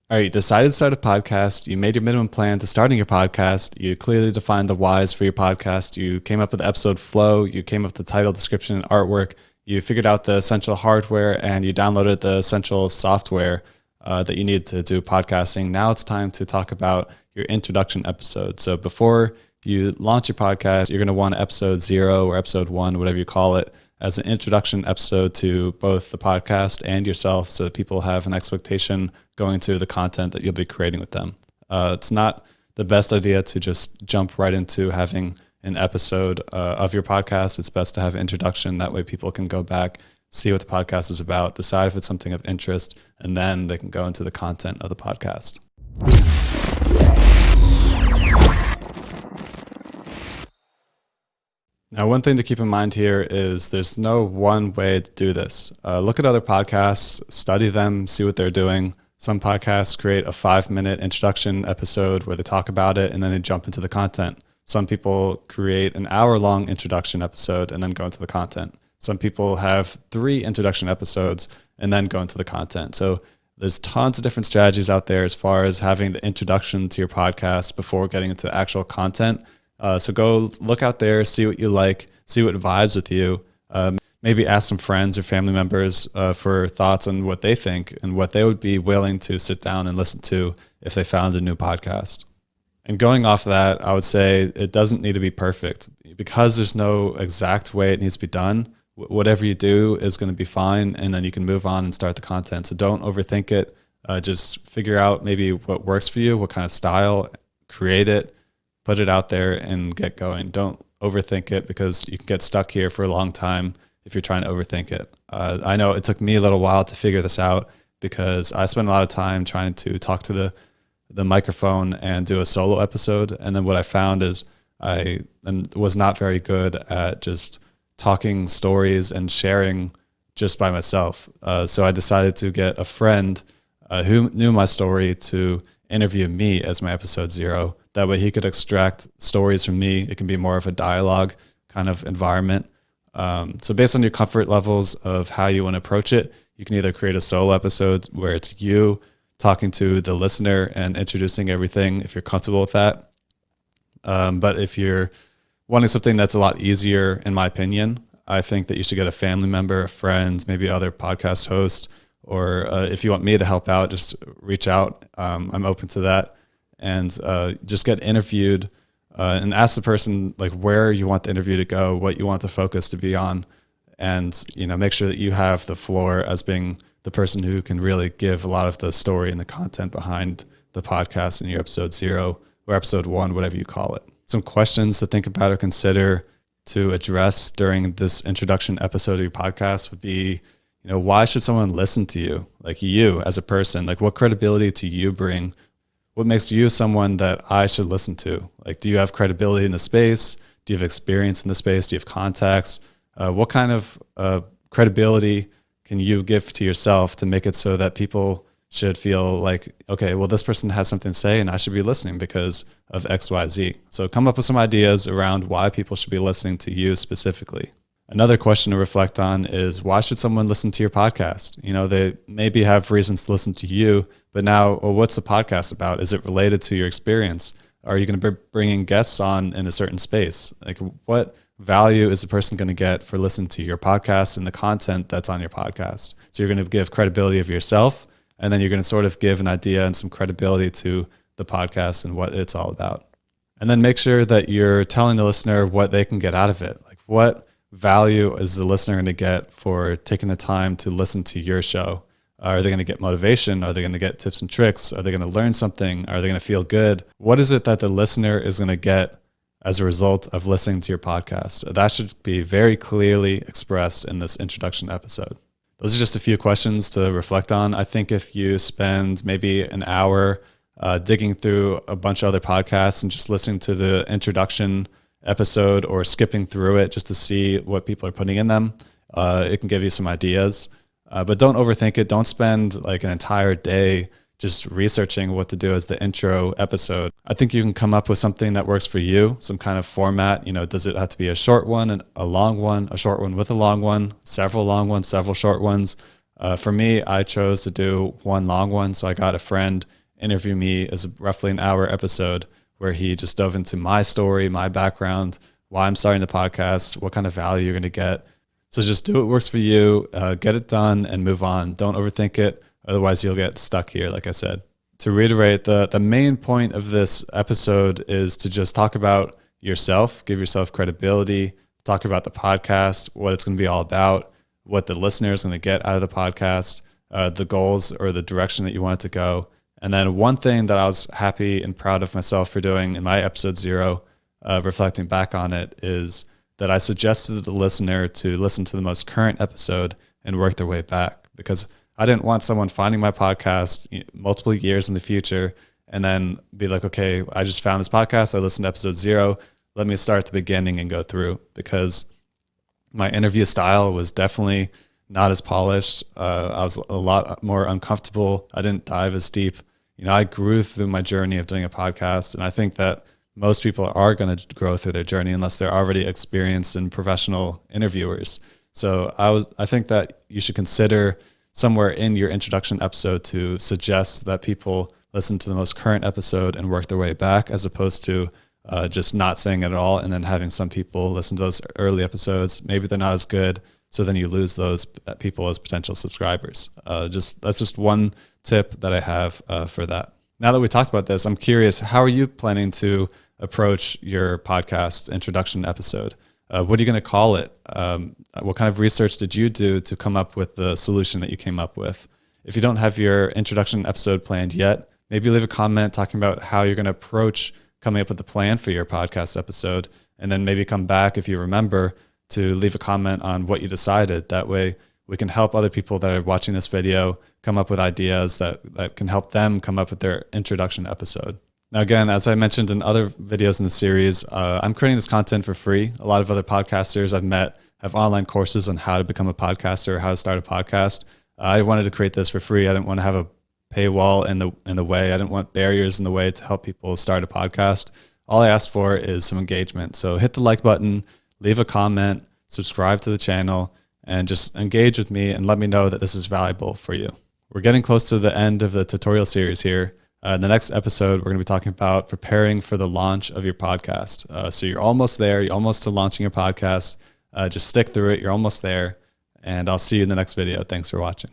All right, you decided to start a podcast. You made your minimum plan to starting your podcast. You clearly defined the whys for your podcast. You came up with the episode flow. You came up with the title, description, and artwork. You figured out the essential hardware and you downloaded the essential software that you need to do podcasting. Now it's time to talk about your introduction episode. So before you launch your podcast, you're going to want episode 0 or episode 1, whatever you call it, as an introduction episode to both the podcast and yourself so that people have an expectation going to the content that you'll be creating with them. It's not the best idea to just jump right into having an episode of your podcast. It's best to have an introduction. That way people can go back, see what the podcast is about, decide if it's something of interest, and then they can go into the content of the podcast. Now, one thing to keep in mind here is there's no one way to do this. Look at other podcasts, study them, see what they're doing. Some podcasts create a 5-minute introduction episode where they talk about it and then they jump into the content. Some people create an hour-long introduction episode and then go into the content. Some people have 3 introduction episodes and then go into the content. So there's tons of different strategies out there as far as having the introduction to your podcast before getting into actual content. So go look out there, see what you like, see what vibes with you. Maybe ask some friends or family members for thoughts on what they think and what they would be willing to sit down and listen to if they found a new podcast. And going off of that, I would say it doesn't need to be perfect because there's no exact way it needs to be done. Whatever you do is going to be fine, and then you can move on and start the content. So don't overthink it. Just figure out maybe what works for you, what kind of style, create it, put it out there and get going. Don't overthink it because you can get stuck here for a long time if you're trying to overthink it. I know it took me a little while to figure this out because I spent a lot of time trying to talk to the microphone and do a solo episode. And then what I found is I was not very good at just talking stories and sharing just by myself. So I decided to get a friend who knew my story to interview me as my episode 0. That way he could extract stories from me. It can be more of a dialogue kind of environment. So based on your comfort levels of how you want to approach it, you can either create a solo episode where it's you talking to the listener and introducing everything if you're comfortable with that. But if you're wanting something that's a lot easier, in my opinion, I think that you should get a family member, a friend, maybe other podcast host, or if you want me to help out, just reach out. I'm open to that. And just get interviewed and ask the person like where you want the interview to go, what you want the focus to be on, and make sure that you have the floor as being the person who can really give a lot of the story and the content behind the podcast in your episode 0 or episode 1, whatever you call it. Some questions to think about or consider to address during this introduction episode of your podcast would be, why should someone listen to you? Like you as a person, like what credibility do you bring? What makes you someone that I should listen to? Like, do you have credibility in the space? Do you have experience in the space? Do you have contacts? What kind of credibility can you give to yourself to make it so that people should feel like, okay, well, this person has something to say and I should be listening because of X, Y, Z. So come up with some ideas around why people should be listening to you specifically. Another question to reflect on is why should someone listen to your podcast? They maybe have reasons to listen to you, but now, well, what's the podcast about? Is it related to your experience? Are you going to be bringing guests on in a certain space? Like what value is the person going to get for listening to your podcast and the content that's on your podcast? So you're going to give credibility of yourself, and then you're going to sort of give an idea and some credibility to the podcast and what it's all about. And then make sure that you're telling the listener what they can get out of it. Like what value is the listener going to get for taking the time to listen to your show? Are they going to get motivation? Are they going to get tips and tricks? Are they going to learn something? Are they going to feel good? What is it that the listener is going to get as a result of listening to your podcast? That should be very clearly expressed in this introduction episode. Those are just a few questions to reflect on. I think if you spend maybe an hour digging through a bunch of other podcasts and just listening to the introduction episode or skipping through it just to see what people are putting in them, it can give you some ideas. But don't overthink it. Don't spend like an entire day just researching what to do as the intro episode. I think you can come up with something that works for you, some kind of format. Does it have to be a short one and a long one, a short one with a long one, several long ones, several short ones? For me, I chose to do one long one. So I got a friend interview me as roughly an hour episode where he just dove into my story, my background, why I'm starting the podcast, what kind of value you're going to get. So just do what works for you, get it done and move on. Don't overthink it. Otherwise you'll get stuck here, like I said. To reiterate, the main point of this episode is to just talk about yourself, give yourself credibility, talk about the podcast, what it's going to be all about, what the listener is going to get out of the podcast, the goals or the direction that you want it to go. And then one thing that I was happy and proud of myself for doing in my episode 0, reflecting back on it, is that I suggested to the listener to listen to the most current episode and work their way back, because I didn't want someone finding my podcast multiple years in the future and then be like, okay, I just found this podcast. I listened to episode 0. Let me start at the beginning and go through, because my interview style was definitely not as polished. I was a lot more uncomfortable. I didn't dive as deep. I grew through my journey of doing a podcast. And I think that most people are going to grow through their journey unless they're already experienced and professional interviewers. So I think that you should consider somewhere in your introduction episode to suggest that people listen to the most current episode and work their way back, as opposed to just not saying it at all and then having some people listen to those early episodes. Maybe they're not as good, so then you lose those people as potential subscribers. That's just one tip that I have for that. Now that we talked about this, I'm curious, how are you planning to approach your podcast introduction episode? What are you going to call it? What kind of research did you do to come up with the solution that you came up with? If you don't have your introduction episode planned yet, maybe leave a comment talking about how you're going to approach coming up with the plan for your podcast episode, and then maybe come back, if you remember, to leave a comment on what you decided. That way we can help other people that are watching this video come up with ideas that can help them come up with their introduction episode. Now, again, as I mentioned in other videos in the series, I'm creating this content for free. A lot of other podcasters I've met have online courses on how to become a podcaster, how to start a podcast. I wanted to create this for free. I didn't want to have a paywall in the way. I didn't want barriers in the way to help people start a podcast. All I asked for is some engagement. So hit the like button, leave a comment, subscribe to the channel, and just engage with me and let me know that this is valuable for you. We're getting close to the end of the tutorial series here. In the next episode, we're going to be talking about preparing for the launch of your podcast. So you're almost there. You're almost to launching your podcast. Just stick through it. You're almost there. And I'll see you in the next video. Thanks for watching.